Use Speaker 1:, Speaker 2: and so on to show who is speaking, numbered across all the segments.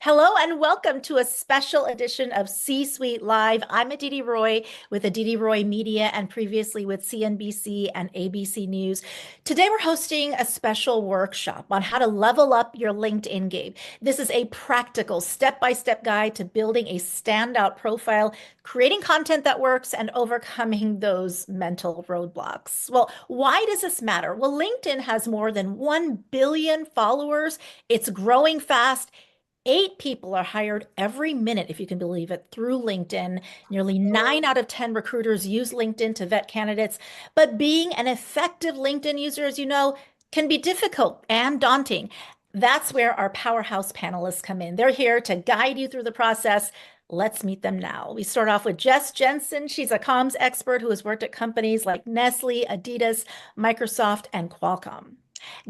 Speaker 1: Hello and welcome to a special edition of C-Suite Live. I'm Aditi Roy with Aditi Roy Media and previously with CNBC and ABC News. Today we're hosting a special workshop on how to level up your LinkedIn game. This is a practical step-by-step guide to building a standout profile, creating content that works, and overcoming those mental roadblocks. Well, why does this matter? Well, LinkedIn has more than 1 billion followers. It's growing fast. 8 people are hired every minute, if you can believe it, through LinkedIn. Nearly 9 out of 10 recruiters use LinkedIn to vet candidates. But being an effective LinkedIn user, as you know, can be difficult and daunting. That's where our powerhouse panelists come in. They're here to guide you through the process. Let's meet them now. We start off with Jess Jensen. She's a comms expert who has worked at companies like Nestle, Adidas, Microsoft, and Qualcomm.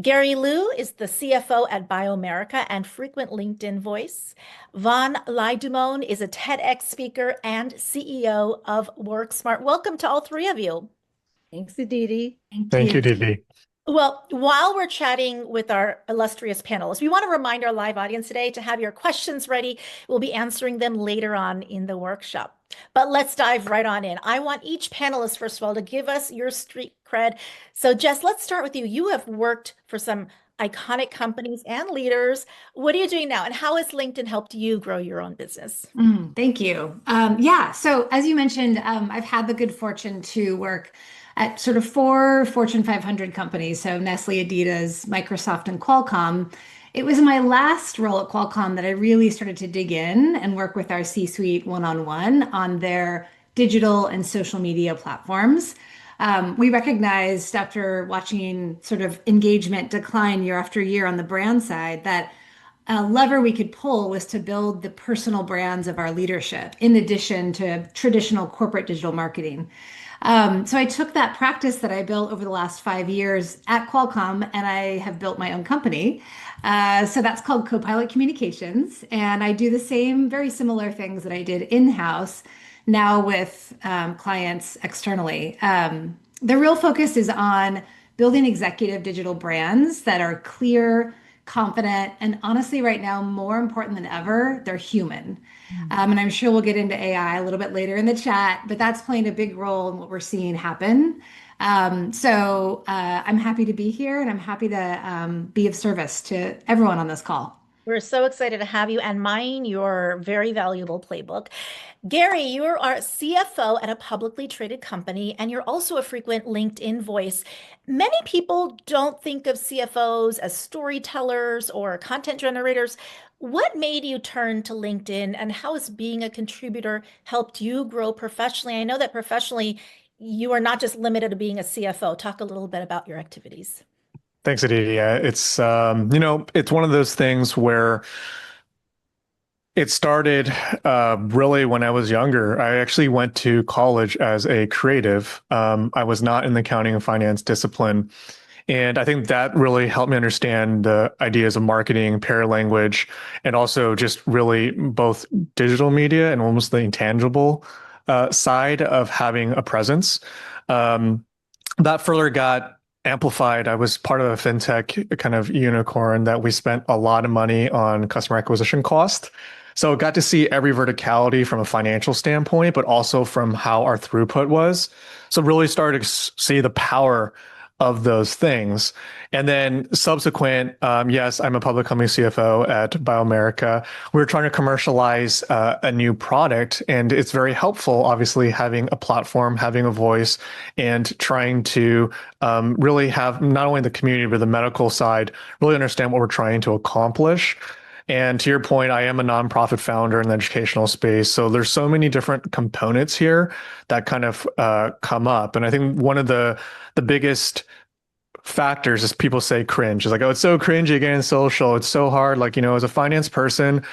Speaker 1: Gary Liu is the CFO at Biomerica and frequent LinkedIn voice. Lai-DuMone is a TEDx speaker and CEO of Worksmart. Welcome to all three of you.
Speaker 2: Thanks, Aditi.
Speaker 3: Thank you, Didi.
Speaker 1: Well, while we're chatting with our illustrious panelists, we want to remind our live audience today to have your questions ready. We'll be answering them later on in the workshop. But let's dive right on in. I want each panelist, first of all, to give us your street cred. So Jess, let's start with you. You have worked for some iconic companies and leaders. What are you doing now? And how has LinkedIn helped you grow your own business?
Speaker 2: Thank you. So as you mentioned, I've had the good fortune to work at sort of 4 Fortune 500 companies. So Nestle, Adidas, Microsoft, and Qualcomm. It was my last role at Qualcomm that I really started to dig in and work with our C-suite one-on-one on their digital and social media platforms. We recognized after watching sort of engagement decline year after year on the brand side that a lever we could pull was to build the personal brands of our leadership in addition to traditional corporate digital marketing. So I took that practice that I built over the last 5 years at Qualcomm, and I have built my own company. So that's called Copilot Communications. And I do the same, very similar things that I did in-house now with clients externally. The real focus is on building executive digital brands that are clear, confident, and honestly, right now, more important than ever, they're human. And I'm sure we'll get into AI a little bit later in the chat, but that's playing a big role in what we're seeing happen. I'm happy to be here and I'm happy to be of service to everyone on this call.
Speaker 1: We're so excited to have you and mine your very valuable playbook. Gary, you are our CFO at a publicly traded company, and you're also a frequent LinkedIn voice. Many people don't think of CFOs as storytellers or content generators. What made you turn to LinkedIn, and how has being a contributor helped you grow professionally? I know that professionally, you are not just limited to being a CFO. Talk a little bit about your activities.
Speaker 3: Thanks, Aditi. Yeah, it's one of those things where it started really when I was younger. I actually went to college as a creative. I was not in the accounting and finance discipline. And I think that really helped me understand the ideas of marketing, paralanguage, and also just really both digital media and almost the intangible side of having a presence. That further got amplified. I was part of a fintech kind of unicorn that we spent a lot of money on customer acquisition cost. So got to see every verticality from a financial standpoint, but also from how our throughput was. So really started to see the power of those things. And then subsequent, yes, I'm a public company CFO at Biomerica. We're trying to commercialize a new product, and it's very helpful, obviously, having a platform, having a voice, and trying to really have not only the community, but the medical side, really understand what we're trying to accomplish. And to your point, I am a nonprofit founder in the educational space. So there's so many different components here that kind of come up. And I think one of the biggest factors is people say cringe. It's like, oh, it's so cringy getting social. It's so hard. Like, as a finance person,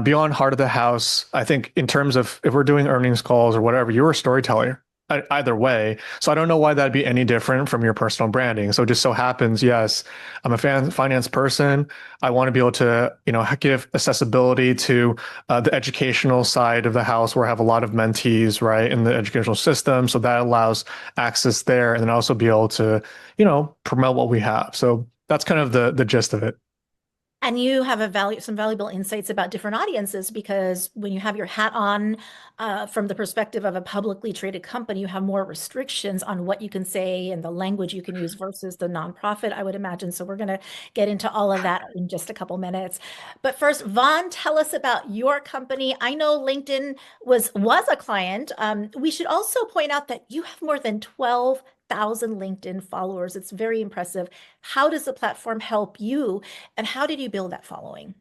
Speaker 3: beyond heart of the house, I think in terms of if we're doing earnings calls or whatever, you're a storyteller either way. So I don't know why that'd be any different from your personal branding. So it just so happens, yes, I'm a finance person. I want to be able to, give accessibility to the educational side of the house where I have a lot of mentees, right, in the educational system. So that allows access there, and then also be able to, promote what we have. So that's kind of the gist of it.
Speaker 1: And you have some valuable insights about different audiences, because when you have your hat on from the perspective of a publicly traded company, you have more restrictions on what you can say and the language you can use versus the nonprofit, I would imagine. So we're going to get into all of that in just a couple minutes. But first, Vaughn, tell us about your company. I know LinkedIn was a client. We should also point out that you have more than 12,000 LinkedIn followers. It's very impressive. How does the platform help you, and how did you build that following?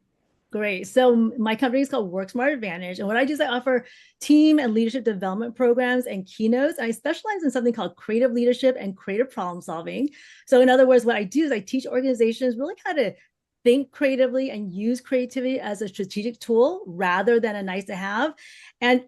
Speaker 4: Great. So my company is called Worksmart Advantage. And what I do is I offer team and leadership development programs and keynotes. I specialize in something called creative leadership and creative problem solving. So in other words, what I do is I teach organizations really how to think creatively and use creativity as a strategic tool rather than a nice to have. And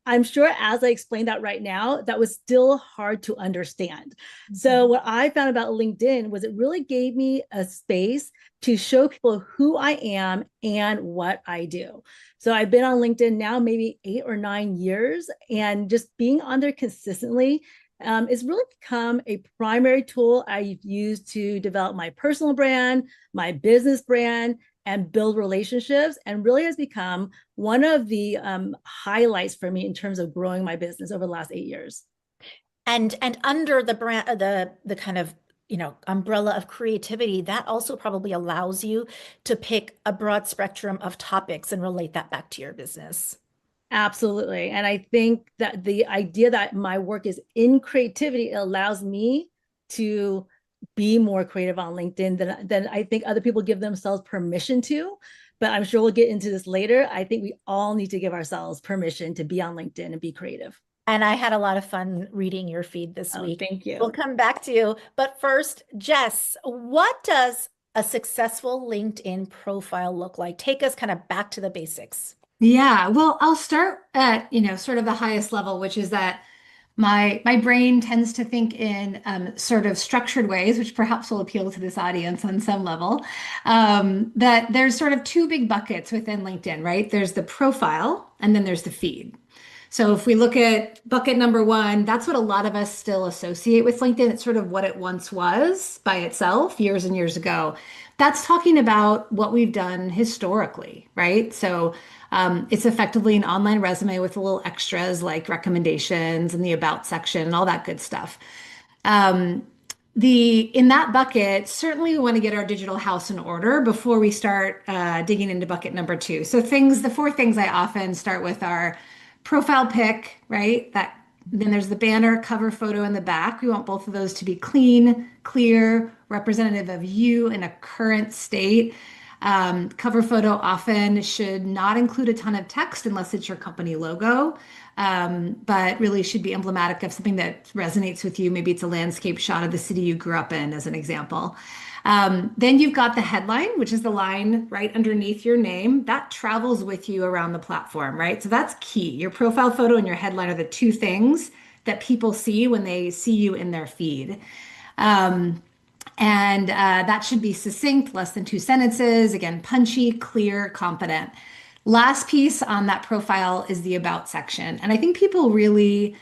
Speaker 4: I'm sure as I explained that right now, that was still hard to understand. So what I found about LinkedIn was it really gave me a space to show people who I am and what I do. So I've been on LinkedIn now maybe 8 or 9 years, and just being on there consistently it's really become a primary tool I've used to develop my personal brand, my business brand, and build relationships, and really has become one of the highlights for me in terms of growing my business over the last 8 years.
Speaker 1: And under the brand, the kind of umbrella of creativity, that also probably allows you to pick a broad spectrum of topics and relate that back to your business.
Speaker 4: Absolutely. And I think that the idea that my work is in creativity, it allows me to be more creative on LinkedIn than I think other people give themselves permission to. But I'm sure we'll get into this later. I think we all need to give ourselves permission to be on LinkedIn and be creative.
Speaker 1: And I had a lot of fun reading your feed this week.
Speaker 4: Thank you.
Speaker 1: We'll come back to you. But first, Jess, what does a successful LinkedIn profile look like? Take us kind of back to the basics.
Speaker 2: Yeah, well, I'll start at, sort of the highest level, which is that my brain tends to think in sort of structured ways, which perhaps will appeal to this audience on some level. That there's sort of two big buckets within LinkedIn, right? There's the profile, and then there's the feed. So if we look at bucket number one, that's what a lot of us still associate with LinkedIn. It's sort of what it once was by itself years and years ago. That's talking about what we've done historically, right? So it's effectively an online resume with a little extras like recommendations and the about section and all that good stuff. In that bucket, certainly we want to get our digital house in order before we start digging into bucket number two. So the four things I often start with are profile pic, right? Then there's the banner, cover photo in the back. We want both of those to be clean, clear, representative of you in a current state. Cover photo often should not include a ton of text unless it's your company logo, but really should be emblematic of something that resonates with you. Maybe it's a landscape shot of the city you grew up in, as an example. Then you've got the headline, which is the line right underneath your name. That travels with you around the platform, right? So that's key. Your profile photo and your headline are the two things that people see when they see you in their feed. And that should be succinct, less than 2 sentences. Again, punchy, clear, confident. Last piece on that profile is the about section. And I think people really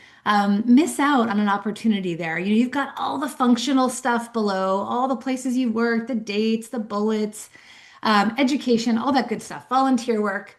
Speaker 2: miss out on an opportunity there. You've got all the functional stuff below, all the places you've worked, the dates, the bullets, education, all that good stuff, volunteer work.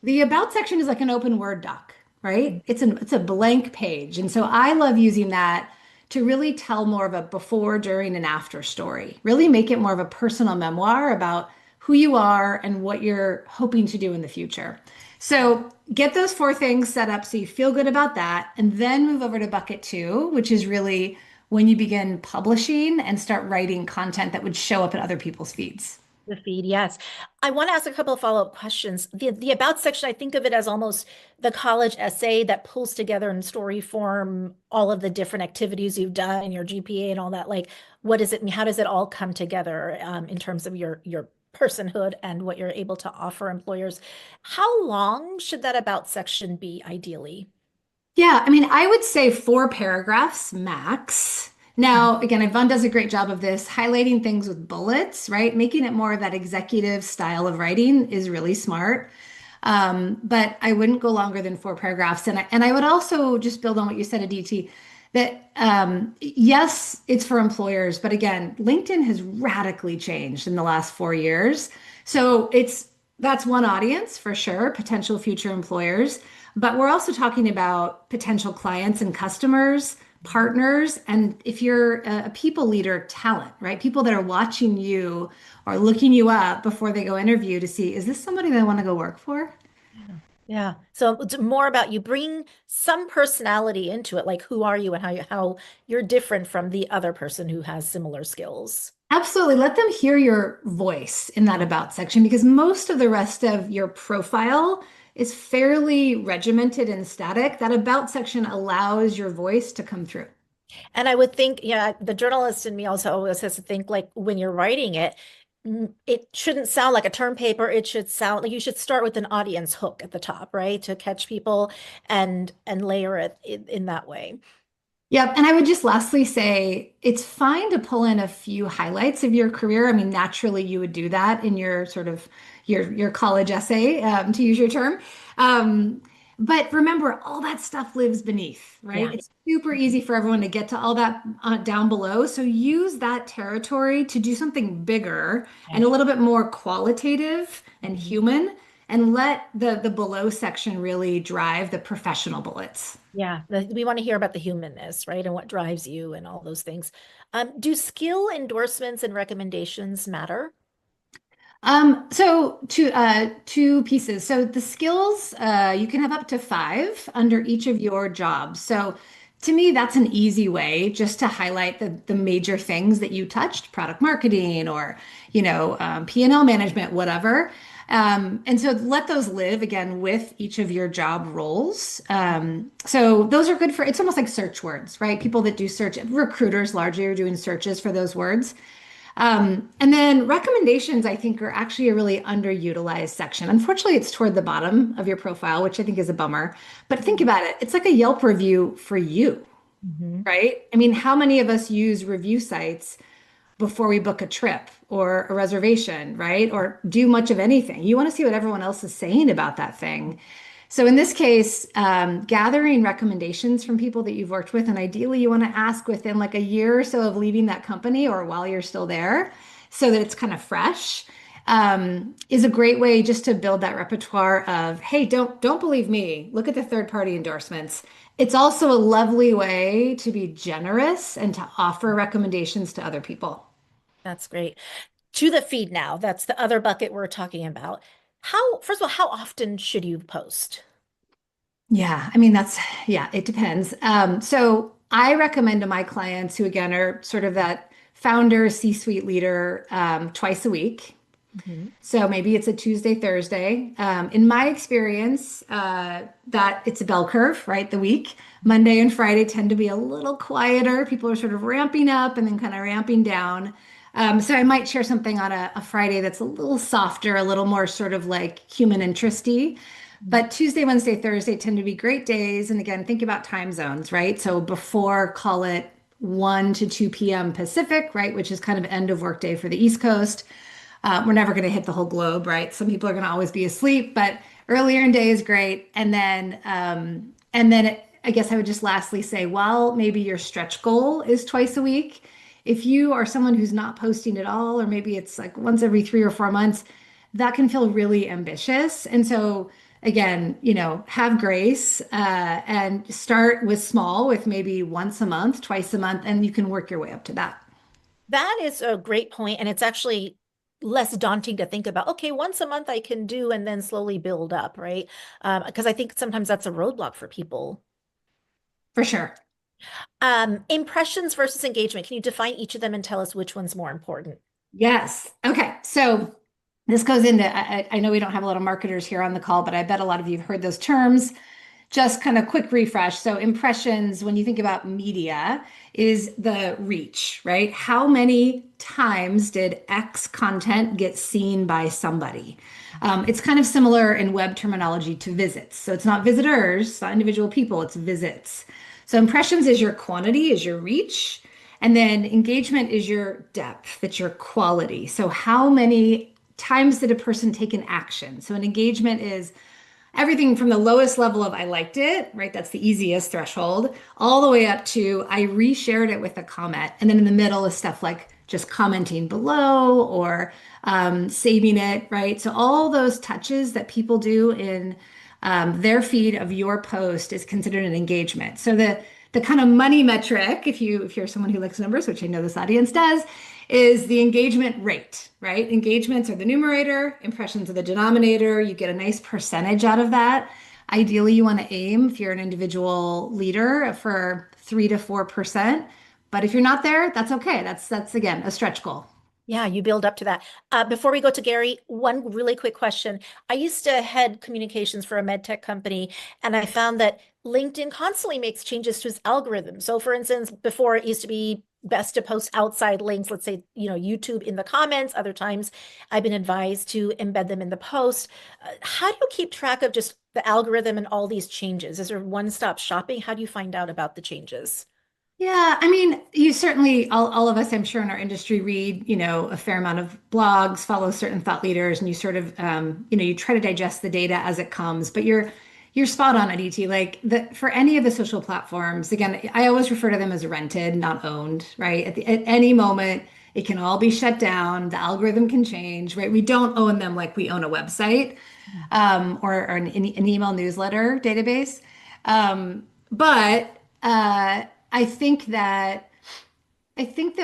Speaker 2: The about section is like an open Word doc, right? It's a blank page. And so I love using that to really tell more of a before, during, and after story. Really make it more of a personal memoir about who you are and what you're hoping to do in the future. So get those 4 things set up so you feel good about that, and then move over to bucket 2, which is really when you begin publishing and start writing content that would show up in other people's feeds.
Speaker 1: The feed, yes. I want to ask a couple of follow-up questions. The about section, I think of it as almost the college essay that pulls together in story form all of the different activities you've done and your GPA and all that. Like, what does it mean? How does it all come together in terms of your personhood and what you're able to offer employers? How long should that about section be ideally?
Speaker 2: Yeah, I mean, I would say 4 paragraphs max. Now, again, Yvonne does a great job of this, highlighting things with bullets, right? Making it more of that executive style of writing is really smart. But I wouldn't go longer than 4 paragraphs. And I would also just build on what you said, Aditi. that yes, it's for employers, but again, LinkedIn has radically changed in the last 4 years. So that's one audience for sure, potential future employers, but we're also talking about potential clients and customers, partners, and if you're a people leader, talent, right? People that are watching you or looking you up before they go interview to see, is this somebody that I want to go work for?
Speaker 1: Yeah. Yeah. So it's more about you bring some personality into it, like who are you and how you're different from the other person who has similar skills.
Speaker 2: Absolutely. Let them hear your voice in that about section because most of the rest of your profile is fairly regimented and static. That about section allows your voice to come through.
Speaker 1: And I would think, yeah, the journalist in me also always has to think like when you're writing it, it shouldn't sound like a term paper. It should sound like you should start with an audience hook at the top, right? To catch people and layer it in that way.
Speaker 2: Yep. And I would just lastly say it's fine to pull in a few highlights of your career. I mean, naturally you would do that in your sort of your college essay, to use your term. Um, but remember, all that stuff lives beneath, right?
Speaker 1: Yeah.
Speaker 2: It's super easy for everyone to get to all that down below. So use that territory to do something bigger and a little bit more qualitative and human, and let the below section really drive the professional bullets.
Speaker 1: Yeah, we want to hear about the humanness, right? And what drives you and all those things. Do skill endorsements and recommendations matter?
Speaker 2: So two pieces. So the skills, you can have up to 5 under each of your jobs. So to me, that's an easy way just to highlight the major things that you touched, product marketing or, P&L management, whatever. And so let those live again with each of your job roles. So those are good it's almost like search words, right? People that do search, recruiters largely are doing searches for those words. And then recommendations, I think, are actually a really underutilized section. Unfortunately, it's toward the bottom of your profile, which I think is a bummer. But think about it. It's like a Yelp review for you, right? I mean, how many of us use review sites before we book a trip or a reservation, right? Or do much of anything? You want to see what everyone else is saying about that thing. So in this case, gathering recommendations from people that you've worked with, and ideally you want to ask within like a year or so of leaving that company or while you're still there, so that it's kind of fresh, is a great way just to build that repertoire of, hey, don't believe me. Look at the third-party endorsements. It's also a lovely way to be generous and to offer recommendations to other people.
Speaker 1: That's great. To the feed now, that's the other bucket we're talking about. First of all, how often should you post?
Speaker 2: Yeah, I mean, yeah, it depends. So I recommend to my clients who, again, are sort of that founder, C-suite leader, twice a week. So maybe it's a Tuesday, Thursday. In my experience, that it's a bell curve, right? The week, Monday and Friday tend to be a little quieter. People are sort of ramping up and then kind of ramping down. So I might share something on a Friday that's a little softer, a little more sort of like human interesty. But Tuesday, Wednesday, Thursday tend to be great days. And again, think about time zones, right? So before, call it 1 to 2 p.m. Pacific, right? Which is kind of end of workday for the East Coast. We're never going to hit the whole globe, right? Some people are going to always be asleep, but earlier in day is great. And then I guess I would just lastly say, while maybe your stretch goal is twice a week, if you are someone who's not posting at all, or maybe it's like once every 3 or 4 months, that can feel really ambitious. And so again, have grace and start with small, with maybe once a month, twice a month, and you can work your way up to that.
Speaker 1: That is a great point, and it's actually less daunting to think about, okay, once a month I can do and then slowly build up, right? Because I think sometimes that's a roadblock for people.
Speaker 2: For sure.
Speaker 1: Impressions versus engagement. Can you define each of them and tell us which one's more important?
Speaker 2: Yes. Okay. So this goes into, I know we don't have a lot of marketers here on the call, but I bet a lot of you have heard those terms. Just kind of quick refresh. So impressions, when you think about media, is the reach, right? How many times did X content get seen by somebody? It's kind of similar in web terminology to visits. So it's not visitors, it's not individual people, it's visits. So impressions is your quantity, is your reach. And then engagement is your depth, it's your quality. So how many times did a person take an action? So an engagement is everything from the lowest level of I liked it, right? That's the easiest threshold, all the way up to I reshared it with a comment. And then in the middle is stuff like just commenting below or saving it, right? So all those touches that people do in their feed of your post is considered an engagement. So the kind of money metric, if you're someone who likes numbers, which I know this audience does, is the engagement rate, right? Engagements are the numerator, impressions are the denominator. You get a nice percentage out of that. Ideally, you want to aim, if you're an individual leader, for 3 to 4%. But if you're not there, that's okay. That's again a stretch goal.
Speaker 1: Yeah, you build up to that. Before we go to Gary, one really quick question. I used to head communications for a med tech company, and I found that LinkedIn constantly makes changes to its algorithm. So for instance, before it used to be best to post outside links, let's say, YouTube in the comments. Other times I've been advised to embed them in the post. How do you keep track of just the algorithm and all these changes? Is there one-stop shopping? How do you find out about the changes?
Speaker 2: Yeah, I mean, you certainly, all of us, I'm sure, in our industry read, a fair amount of blogs, follow certain thought leaders, and you sort of, you try to digest the data as it comes. But you're spot on, Aditi. Like for any of the social platforms, again, I always refer to them as rented, not owned, right? At any moment, it can all be shut down. The algorithm can change, right? We don't own them like we own a website, or an email newsletter database. But I think that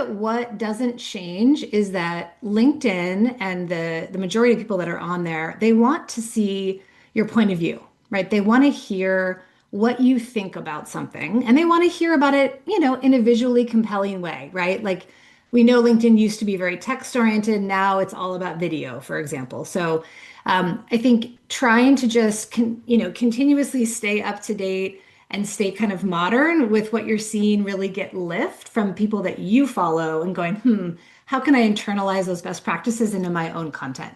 Speaker 2: what doesn't change is that LinkedIn and the majority of people that are on there, they want to see your point of view, right? They want to hear what you think about something, and they want to hear about it, in a visually compelling way, right? Like we know LinkedIn used to be very text oriented. Now it's all about video, for example. So I think trying to just continuously stay up to date and stay kind of modern with what you're seeing really get lift from people that you follow and going, how can I internalize those best practices into my own content?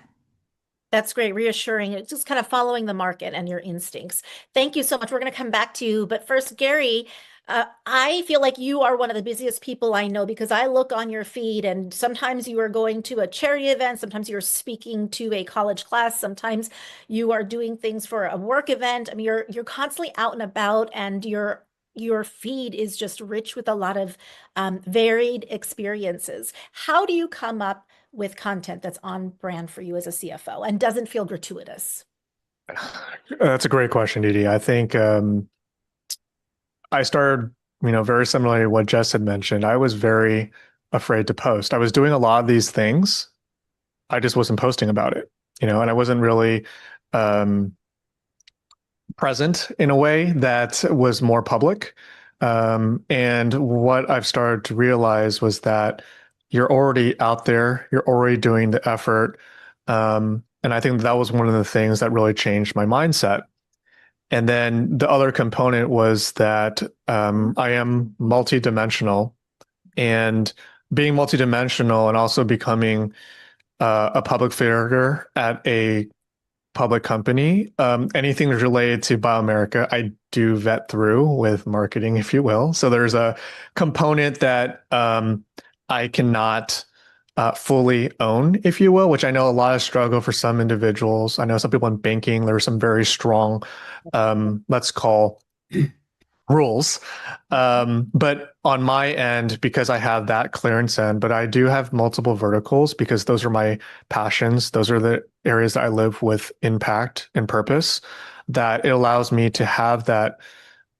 Speaker 1: That's great, reassuring. It's just kind of following the market and your instincts. Thank you so much. We're going to come back to you. But first, Gary, I feel like you are one of the busiest people I know because I look on your feed and sometimes you are going to a charity event, sometimes you're speaking to a college class, sometimes you are doing things for a work event. I mean, you're constantly out and about, and your feed is just rich with a lot of varied experiences. How do you come up with content that's on brand for you as a CFO and doesn't feel gratuitous?
Speaker 3: That's a great question, Didi. I think I started, very similarly to what Jess had mentioned. I was very afraid to post. I was doing a lot of these things. I just wasn't posting about it, and I wasn't really present in a way that was more public. And what I've started to realize was that you're already out there, you're already doing the effort. And I think that was one of the things that really changed my mindset. And then the other component was that I am multidimensional, and being multidimensional and also becoming a public figure at a public company, anything that's related to BioAmerica, I do vet through with marketing, if you will. So there's a component that I cannot fully own, if you will, which I know a lot of struggle for some individuals. I know some people in banking, there are some very strong, let's call rules. But on my end, because I have that clearance end, but I do have multiple verticals because those are my passions. Those are the areas that I live with impact and purpose, that it allows me to have that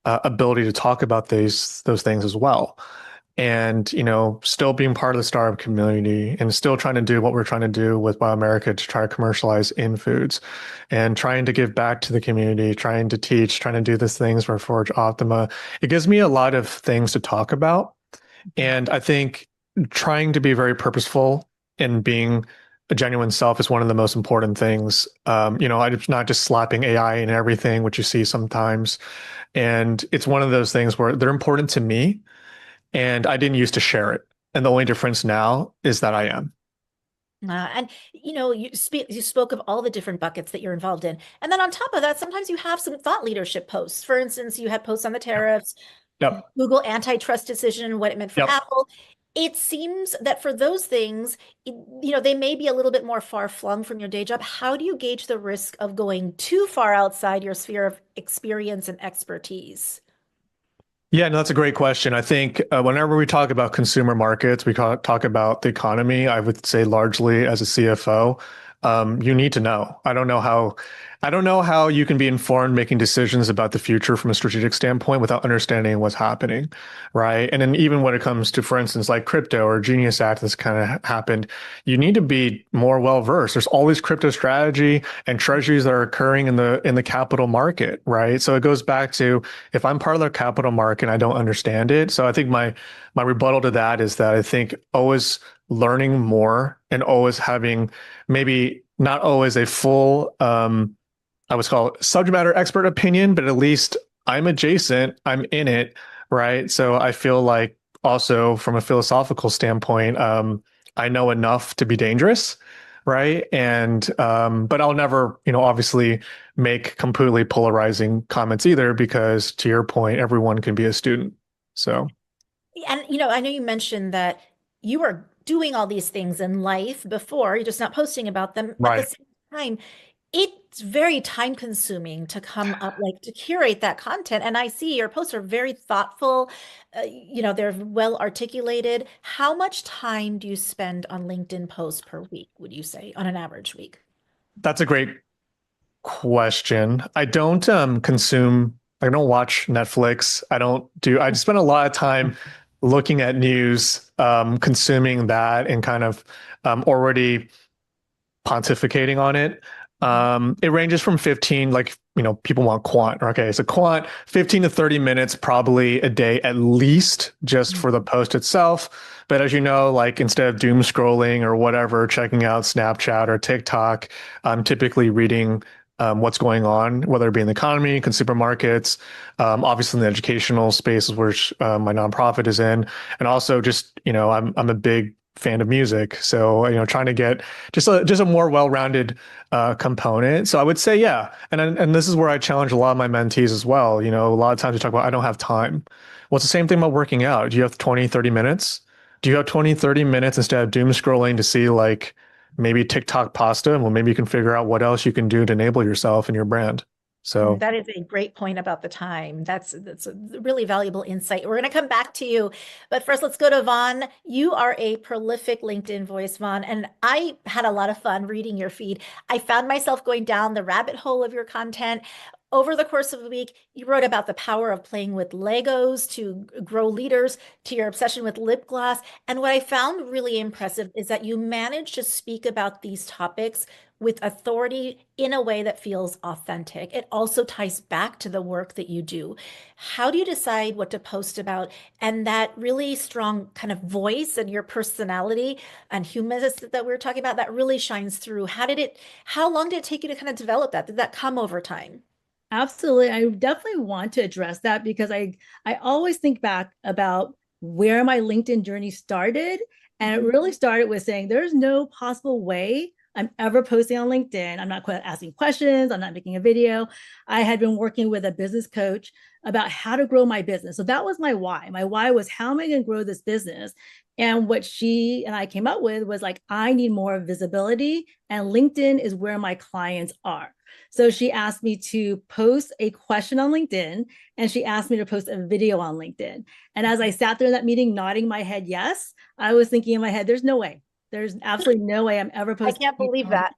Speaker 3: ability to talk about those things as well. And, still being part of the startup community and still trying to do what we're trying to do with BioAmerica to try to commercialize in foods and trying to give back to the community, trying to teach, trying to do these things for Forge Optima. It gives me a lot of things to talk about. And I think trying to be very purposeful and being a genuine self is one of the most important things. I'm not just slapping AI and everything, which you see sometimes. And it's one of those things where they're important to me. And I didn't used to share it. And the only difference now is that I am.
Speaker 1: And you spoke of all the different buckets that you're involved in. And then on top of that, sometimes you have some thought leadership posts. For instance, you had posts on the tariffs,
Speaker 3: Yep.
Speaker 1: Google antitrust decision, what it meant for
Speaker 3: Yep.
Speaker 1: Apple. it seems that for those things, they may be a little bit more far-flung from your day job. How do you gauge the risk of going too far outside your sphere of experience and expertise?
Speaker 3: Yeah, no, that's a great question. I think whenever we talk about consumer markets, we talk about the economy. I would say largely as a CFO, you need to know. I don't know how you can be informed making decisions about the future from a strategic standpoint without understanding what's happening, right? And then even when it comes to, for instance, like crypto or Genius Act, that's kind of happened, you need to be more well versed. There's all these crypto strategy and treasuries that are occurring in the capital market, right? So it goes back to, if I'm part of the capital market, I don't understand it. So I think my rebuttal to that is that I think always learning more and always having maybe not always a full I would call it subject matter expert opinion, but at least I'm adjacent, I'm in it, right? So I feel like also from a philosophical standpoint, I know enough to be dangerous, right? And but I'll never, obviously make completely polarizing comments either, because to your point, everyone can be a student. So,
Speaker 1: And I know you mentioned that you were doing all these things in life before, you're just not posting about them. At the
Speaker 3: right.
Speaker 1: same time, it's very time consuming to come up, like to curate that content. And I see your posts are very thoughtful. They're well articulated. How much time do you spend on LinkedIn posts per week, would you say, on an average week?
Speaker 3: That's a great question. I don't I don't watch Netflix. I just spend a lot of time looking at news, consuming that, and kind of already pontificating on it. It ranges from 15, like, people want quant. Okay, so quant, 15 to 30 minutes probably a day at least, just for the post itself. But as you know, like, instead of doom scrolling or whatever, checking out Snapchat or TikTok, I'm typically reading what's going on, whether it be in the economy, consumer markets, obviously in the educational spaces, which my nonprofit is in, and also just, I'm a big fan of music. So, trying to get just a more well-rounded component. So I would say, yeah. And this is where I challenge a lot of my mentees as well. A lot of times we talk about, I don't have time. Well, it's the same thing about working out. Do you have 20, 30 minutes? Do you have 20, 30 minutes instead of doom scrolling to see, like, maybe TikTok pasta? Well, maybe you can figure out what else you can do to enable yourself and your brand. So
Speaker 1: That is a great point about the time. That's a really valuable insight. We're going to come back to you, but first let's go to Vaughn. You are a prolific LinkedIn voice, Vaughn, and I had a lot of fun reading your feed. I found myself going down the rabbit hole of your content. Over the course of a week, you wrote about the power of playing with Legos to grow leaders, to your obsession with lip gloss. And what I found really impressive is that you managed to speak about these topics with authority in a way that feels authentic. It also ties back to the work that you do. How do you decide what to post about? And that really strong kind of voice and your personality and humanism that we were talking about, that really shines through. How long did it take you to kind of develop that? Did that come over time?
Speaker 4: Absolutely. I definitely want to address that because I always think back about where my LinkedIn journey started. And it really started with saying there's no possible way I'm ever posting on LinkedIn. I'm not asking questions. I'm not making a video. I had been working with a business coach about how to grow my business. So that was my why. My why was, how am I going to grow this business? And what she and I came up with was, like, I need more visibility, and LinkedIn is where my clients are. So she asked me to post a question on LinkedIn, and she asked me to post a video on LinkedIn. And as I sat there in that meeting, nodding my head yes, I was thinking in my head, there's no way. There's absolutely no way I'm ever posting.
Speaker 1: I can't believe that.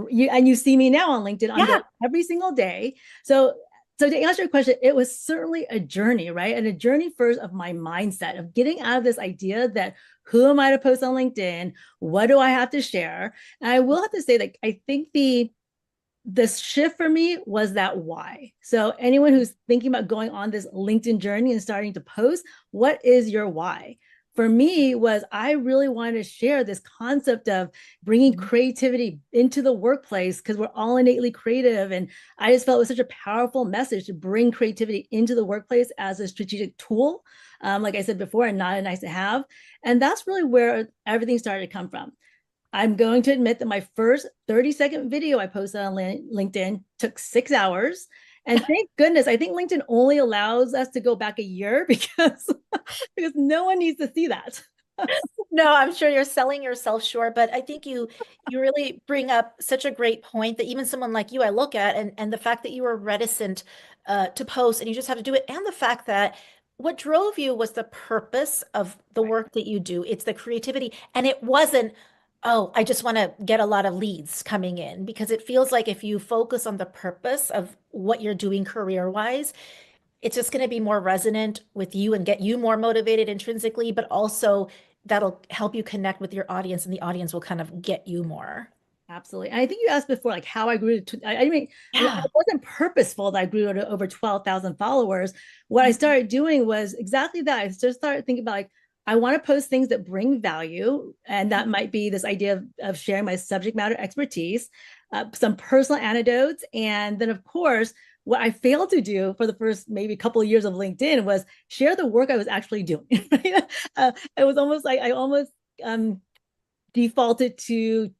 Speaker 4: You see me now on LinkedIn. I'm
Speaker 1: Yeah.
Speaker 4: there every single day. So to answer your question, it was certainly a journey, right? And a journey first of my mindset of getting out of this idea that, who am I to post on LinkedIn? What do I have to share? And I will have to say that I think the shift for me was that why. So anyone who's thinking about going on this LinkedIn journey and starting to post, what is your why? For me, was I really wanted to share this concept of bringing creativity into the workplace, because we're all innately creative. And I just felt it was such a powerful message to bring creativity into the workplace as a strategic tool, like I said before, and not a nice to have. And that's really where everything started to come from. I'm going to admit that my first 30-second video I posted on LinkedIn took 6 hours. And thank goodness, I think LinkedIn only allows us to go back a year because no one needs to see that.
Speaker 1: No, I'm sure you're selling yourself short, but I think you really bring up such a great point that even someone like you I look at, and the fact that you were reticent to post and you just have to do it, and the fact that what drove you was the purpose of the
Speaker 2: Right.
Speaker 1: work that you do. It's the creativity, and it wasn't, oh, I just want to get a lot of leads coming in, because it feels like if you focus on the purpose of what you're doing career-wise, it's just going to be more resonant with you and get you more motivated intrinsically, but also that'll help you connect with your audience, and the audience will kind of get you more.
Speaker 4: Absolutely. And I think you asked before, like how I grew to, I mean,
Speaker 1: Yeah.
Speaker 4: it wasn't purposeful that I grew to over 12,000 followers. What I started doing was exactly that. I just started thinking about like, I want to post things that bring value. And that might be this idea of sharing my subject matter expertise, some personal anecdotes. And then, of course, what I failed to do for the first maybe couple of years of LinkedIn was share the work I was actually doing. It was almost like I almost defaulted to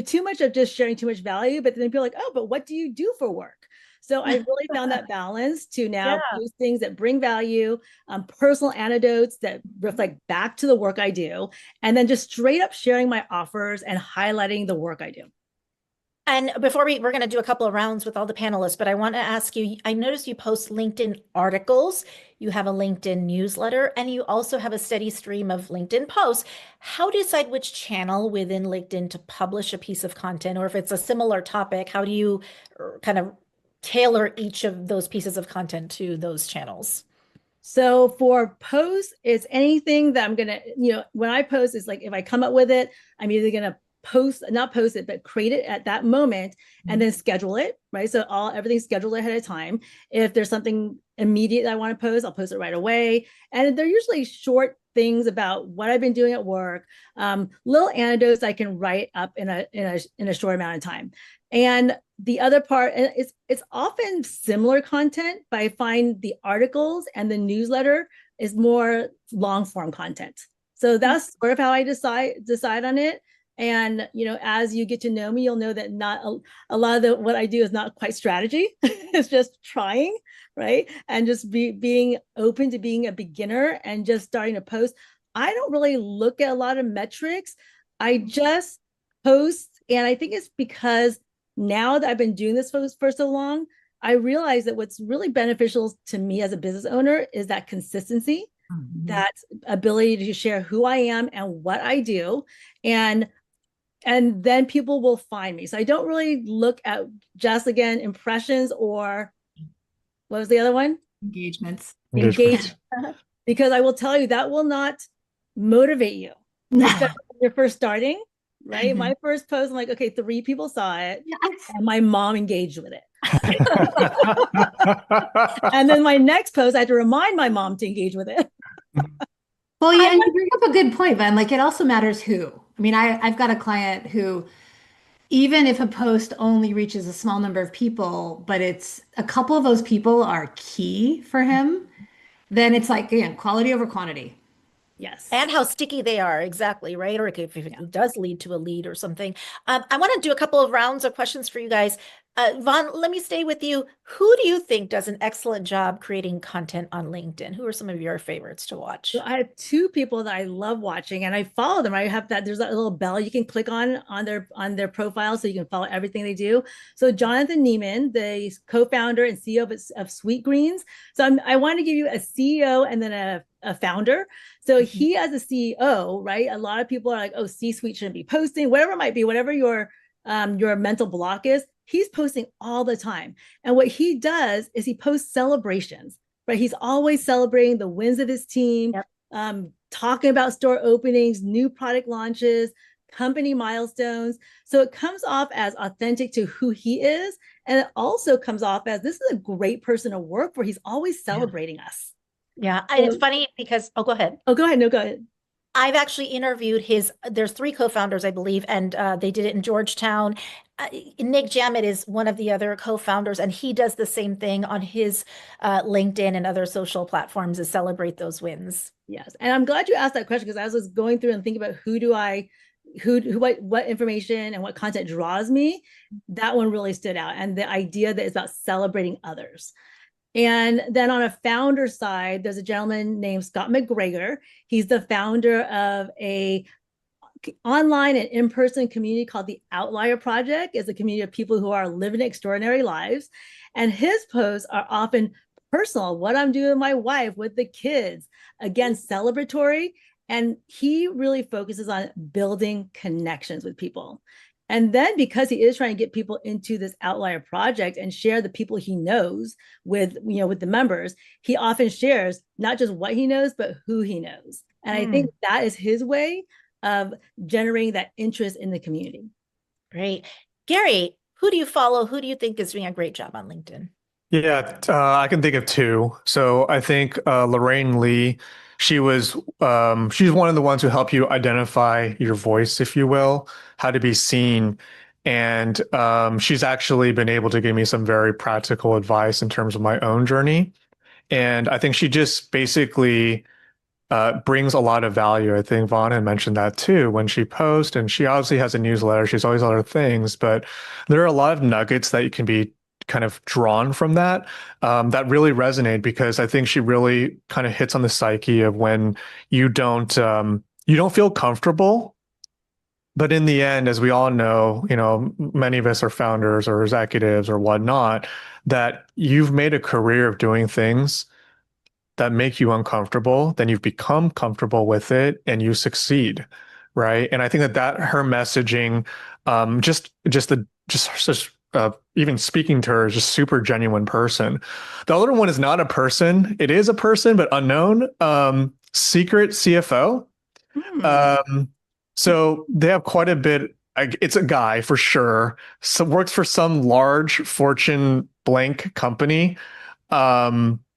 Speaker 4: too much of just sharing too much value, but then people are like, oh, but what do you do for work? So I really found that balance to now
Speaker 1: Yeah.
Speaker 4: post things that bring value, personal anecdotes that reflect back to the work I do, and then just straight up sharing my offers and highlighting the work I do.
Speaker 1: And before we're going to do a couple of rounds with all the panelists, but I want to ask you, I noticed you post LinkedIn articles, you have a LinkedIn newsletter, and you also have a steady stream of LinkedIn posts. How do you decide which channel within LinkedIn to publish a piece of content? Or if it's a similar topic, how do you kind of tailor each of those pieces of content to those channels?
Speaker 4: So for posts, it's anything that I'm gonna, when I post, it's like if I come up with it, I'm either gonna not post it, but create it at that moment and then schedule it, right? So everything's scheduled ahead of time. If there's something immediate that I want to post, I'll post it right away. And they're usually short things about what I've been doing at work, little anecdotes I can write up in a short amount of time. And the other part, and it's often similar content, but I find the articles and the newsletter is more long form content. So that's sort of how I decide on it. And as you get to know me, you'll know that not a lot of what I do is not quite strategy. It's just trying, right? And just being open to being a beginner and just starting to post. I don't really look at a lot of metrics. I just post, and I think it's because now that I've been doing this for so long, I realize that what's really beneficial to me as a business owner is that consistency, that ability to share who I am and what I do. And then people will find me. So I don't really look at just, again, impressions, or what was the other one?
Speaker 2: Engagements.
Speaker 4: Engage. Because I will tell you that will not motivate you. Because you're first starting, right? My first post, I'm like, okay, 3 people saw it, and my mom engaged with it. And then my next post, I had to remind my mom to engage with it.
Speaker 2: Well, yeah, and you bring up a good point, Ven. Like, it also matters who. I mean, I've got a client who, even if a post only reaches a small number of people, but it's a couple of those people are key for him, then it's like, again, quality over quantity.
Speaker 4: Yes.
Speaker 1: And how sticky they are, exactly, right? Or if it does lead to a lead or something. I want to do a couple of rounds of questions for you guys. Vaughn, let me stay with you. Who do you think does an excellent job creating content on LinkedIn? Who are some of your favorites to watch?
Speaker 4: So I have 2 people that I love watching, and I follow them. I have there's that little bell you can click on their profile, so you can follow everything they do. So Jonathan Neiman, the co-founder and CEO of Sweet Greens. So I want to give you a CEO and then a founder. So he, as a CEO, right? A lot of people are like, oh, C-suite shouldn't be posting, whatever it might be, whatever your mental block is. He's posting all the time. And what he does is he posts celebrations, right? He's always celebrating the wins of his team, talking about store openings, new product launches, company milestones. So it comes off as authentic to who he is. And it also comes off as, this is a great person to work for. He's always celebrating us.
Speaker 1: Yeah, and it's funny because, oh, go ahead.
Speaker 4: Oh, go ahead. No, go ahead.
Speaker 1: I've actually interviewed there's 3 co-founders, I believe, and they did it in Georgetown. Nick Jammett is one of the other co-founders, and he does the same thing on his LinkedIn and other social platforms to celebrate those wins.
Speaker 4: Yes. And I'm glad you asked that question, because as I was going through and thinking about what information and what content draws me, that one really stood out. And the idea that it's about celebrating others. And then on a founder side, there's a gentleman named Scott McGregor. He's the founder of a online and in-person community called the Outlier Project. Is a community of people who are living extraordinary lives. And his posts are often personal, what I'm doing with my wife, with the kids, again, celebratory. And he really focuses on building connections with people. And then because he is trying to get people into this Outlier Project and share the people he knows with, with the members, he often shares not just what he knows, but who he knows. And I think that is his way of generating that interest in the community.
Speaker 1: Great. Gary, who do you follow? Who do you think is doing a great job on LinkedIn?
Speaker 3: Yeah, I can think of two. So I think Lorraine Lee, she's one of the ones who help you identify your voice, if you will, how to be seen. And she's actually been able to give me some very practical advice in terms of my own journey. And I think she just basically brings a lot of value. I think Vaughn had mentioned that too when she posts, and she obviously has a newsletter. She's always other things, but there are a lot of nuggets that you can be kind of drawn from that that really resonate, because I think she really kind of hits on the psyche of when you don't feel comfortable. But in the end, as we all know, many of us are founders or executives or whatnot, that you've made a career of doing things that make you uncomfortable, then you've become comfortable with it and you succeed, right? And I think that her messaging, even speaking to her, is just super genuine person. The other one is not a person; it is a person, but unknown. Secret CFO. So they have quite a bit. It's a guy for sure. So works for some large Fortune blank company.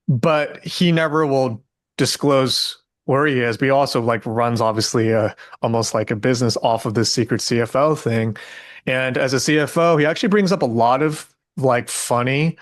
Speaker 3: But he never will disclose where he is. But he also runs obviously almost like a business off of this secret CFO thing. And as a CFO, he actually brings up a lot of funny,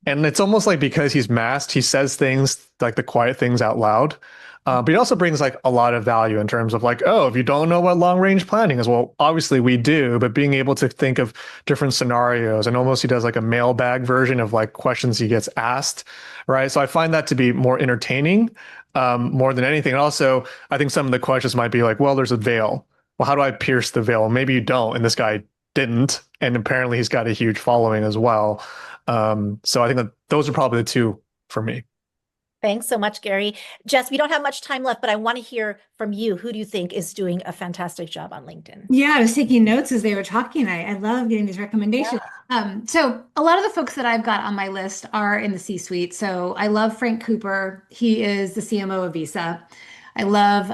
Speaker 3: and it's almost like because he's masked, he says things like the quiet things out loud. But he also brings a lot of value in terms of oh, if you don't know what long range planning is, well, obviously we do, but being able to think of different scenarios, and almost he does a mailbag version of questions he gets asked, right? So I find that to be more entertaining, more than anything. And also, I think some of the questions might be well, there's a veil. Well, how do I pierce the veil? Maybe you don't, and this guy didn't, and apparently he's got a huge following as well. So I think that those are probably the two for me.
Speaker 1: Thanks so much, Gary. Jess, we don't have much time left, but I want to hear from you. Who do you think is doing a fantastic job on LinkedIn?
Speaker 2: Yeah, I was taking notes as they were talking. I love getting these recommendations. Yeah. So a lot of the folks that I've got on my list are in the C-suite. So I love Frank Cooper. He is the CMO of Visa. I love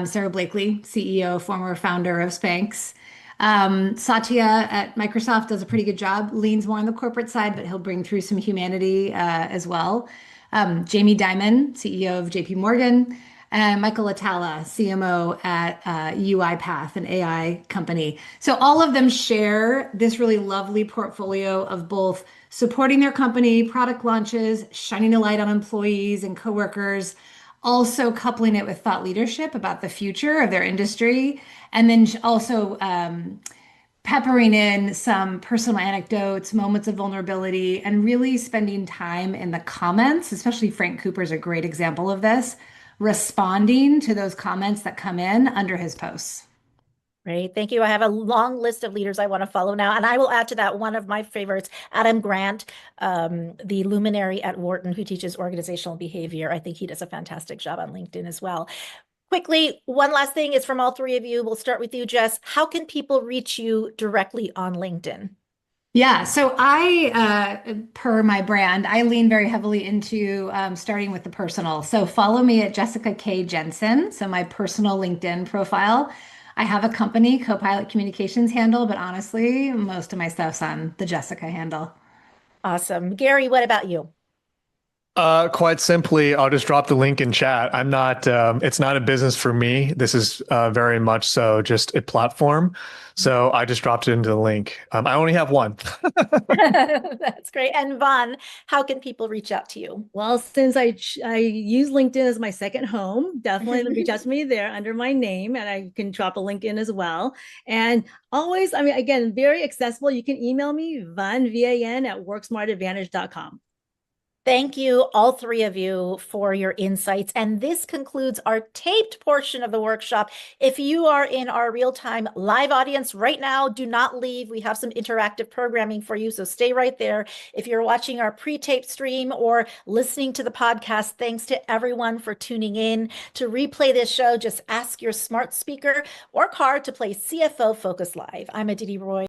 Speaker 2: Sarah Blakely, CEO, former founder of Spanx. Satya at Microsoft does a pretty good job, leans more on the corporate side, but he'll bring through some humanity as well. Jamie Dimon, CEO of JP Morgan, and Michael Atala, CMO at UiPath, an AI company. So all of them share this really lovely portfolio of both supporting their company, product launches, shining a light on employees and coworkers, also coupling it with thought leadership about the future of their industry, and then also peppering in some personal anecdotes, moments of vulnerability, and really spending time in the comments. Especially Frank Cooper is a great example of this, responding to those comments that come in under his posts.
Speaker 1: Great. Thank you. I have a long list of leaders I want to follow now. And I will add to that one of my favorites, Adam Grant, the luminary at Wharton who teaches organizational behavior. I think he does a fantastic job on LinkedIn as well. Quickly, one last thing is from all three of you. We'll start with you, Jess. How can people reach you directly on LinkedIn?
Speaker 2: Yeah, so per my brand, I lean very heavily into starting with the personal. So follow me at Jessica K. Jensen, so my personal LinkedIn profile. I have a company, Copilot Communications handle, but honestly, most of my stuff's on the Jessica handle.
Speaker 1: Awesome. Gary, what about you?
Speaker 3: Quite simply, I'll just drop the link in chat. I'm not, it's not a business for me. This is very much so just a platform. So I just dropped it into the link. I only have one.
Speaker 1: That's great. And Vaughn, how can people reach out to you?
Speaker 4: Well, since I use LinkedIn as my second home, definitely reach out to me there under my name, and I can drop a link in as well. And always, I mean, again, very accessible. You can email me, Van, V-A-N, at worksmartadvantage.com.
Speaker 1: Thank you, all three of you, for your insights. And this concludes our taped portion of the workshop. If you are in our real-time live audience right now, do not leave. We have some interactive programming for you, so stay right there. If you're watching our pre-taped stream or listening to the podcast, thanks to everyone for tuning in. To replay this show, just ask your smart speaker or car to play CFO Focus Live. I'm Aditi Roy.